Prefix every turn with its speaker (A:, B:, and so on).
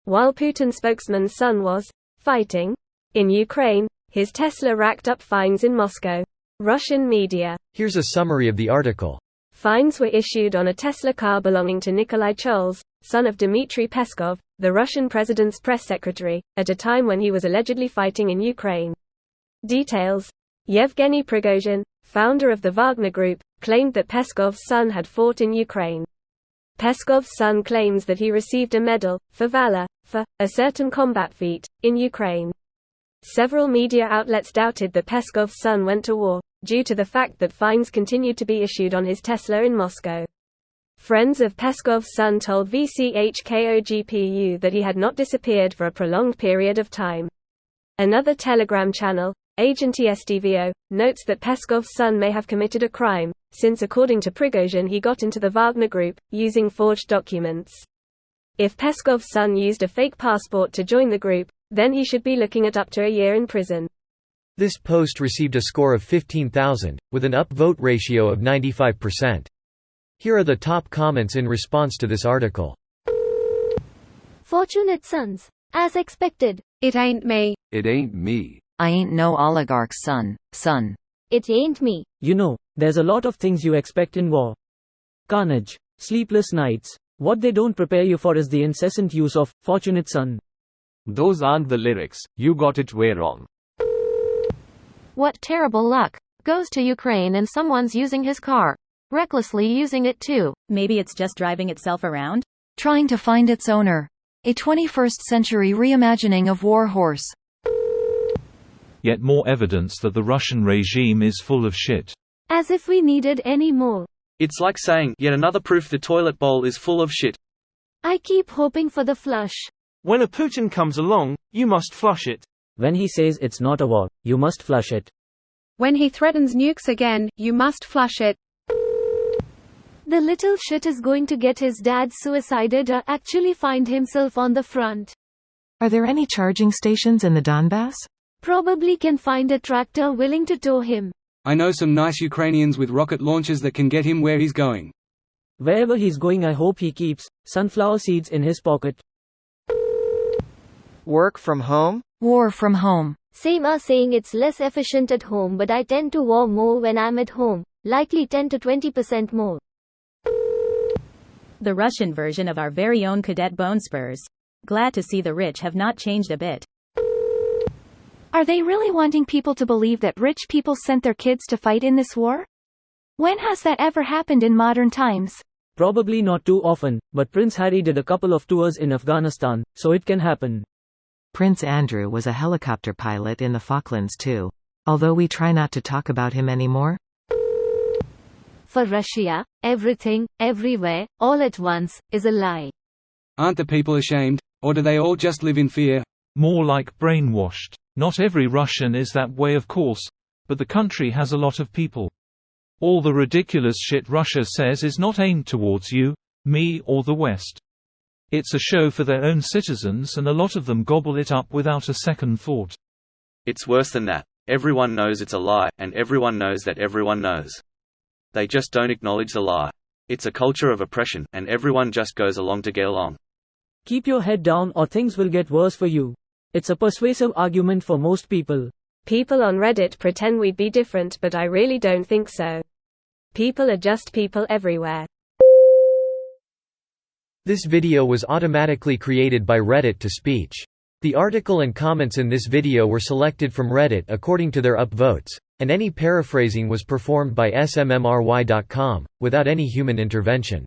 A: While Putin's spokesman's son was fighting in Ukraine, his Tesla racked up fines in Moscow. Russian media.
B: Here's a summary of the article.
A: Fines were issued on a Tesla car belonging to Nikolai Chols, son of Dmitry Peskov, the Russian president's press secretary, at a time when he was allegedly fighting in Ukraine. Details. Yevgeny Prigozhin, founder of the Wagner Group, claimed that Peskov's son had fought in Ukraine. Peskov's son claims that he received a medal, for valor, for a certain combat feat, in Ukraine. Several media outlets doubted that Peskov's son went to war, due to the fact that fines continued to be issued on his Tesla in Moscow. Friends of Peskov's son told VCHKOGPU that he had not disappeared for a prolonged period of time. Another Telegram channel, Agent SDVO, notes that Peskov's son may have committed a crime, since according to Prigozhin he got into the Wagner Group, using forged documents. If Peskov's son used a fake passport to join the group, then he should be looking at up to a year in prison.
B: This post received a score of 15,000, with an upvote ratio of 95%. Here are the top comments in response to this article.
C: Fortunate sons. As expected.
D: It ain't me.
E: It ain't me.
F: I ain't no oligarch's son.
C: It ain't me.
G: You know, there's a lot of things you expect in war. Carnage, sleepless nights. What they don't prepare you for is the incessant use of fortunate son.
E: Those aren't the lyrics, you got it way wrong.
D: What terrible luck. Goes to Ukraine and someone's using his car. Recklessly using it too.
H: Maybe it's just driving itself around?
F: Trying to find its owner. A 21st century reimagining of War Horse.
I: Yet more evidence that the Russian regime is full of shit.
C: As if we needed any more.
J: It's like saying, yet another proof the toilet bowl is full of shit.
C: I keep hoping for the flush.
K: When a Putin comes along, you must flush it.
G: When he says it's not a war, you must flush it.
D: When he threatens nukes again, you must flush it.
C: The little shit is going to get his dad suicided or actually find himself on the front.
L: Are there any charging stations in the Donbass?
C: Probably can find a tractor willing to tow him.
J: I know some nice Ukrainians with rocket launchers that can get him where he's going.
G: Wherever he's going, I hope he keeps sunflower seeds in his pocket.
M: Work from home?
F: War from home.
C: Same are saying it's less efficient at home, but I tend to war more when I'm at home. Likely 10 to 20% more.
H: The Russian version of our very own cadet bone spurs. Glad to see the rich have not changed a bit.
N: Are they really wanting people to believe that rich people sent their kids to fight in this war? When has that ever happened in modern times?
G: Probably not too often, but Prince Harry did a couple of tours in Afghanistan, so it can happen.
L: Prince Andrew was a helicopter pilot in the Falklands too. Although we try not to talk about him anymore.
C: For Russia, everything, everywhere, all at once, is a lie.
J: Aren't the people ashamed? Or do they all just live in fear?
I: More like brainwashed. Not every Russian is that way, of course, but the country has a lot of people. All the ridiculous shit Russia says is not aimed towards you, me, or the West. It's a show for their own citizens, and a lot of them gobble it up without a second thought.
J: It's worse than that. Everyone knows it's a lie, and everyone knows that everyone knows. They just don't acknowledge the lie. It's a culture of oppression, and everyone just goes along to get along.
G: Keep your head down or things will get worse for you. It's a persuasive argument for most people.
A: People on Reddit pretend we'd be different, but I really don't think so. People are just people everywhere.
B: This video was automatically created by Reddit to speech. The article and comments in this video were selected from Reddit according to their upvotes, and any paraphrasing was performed by smmry.com, without any human intervention.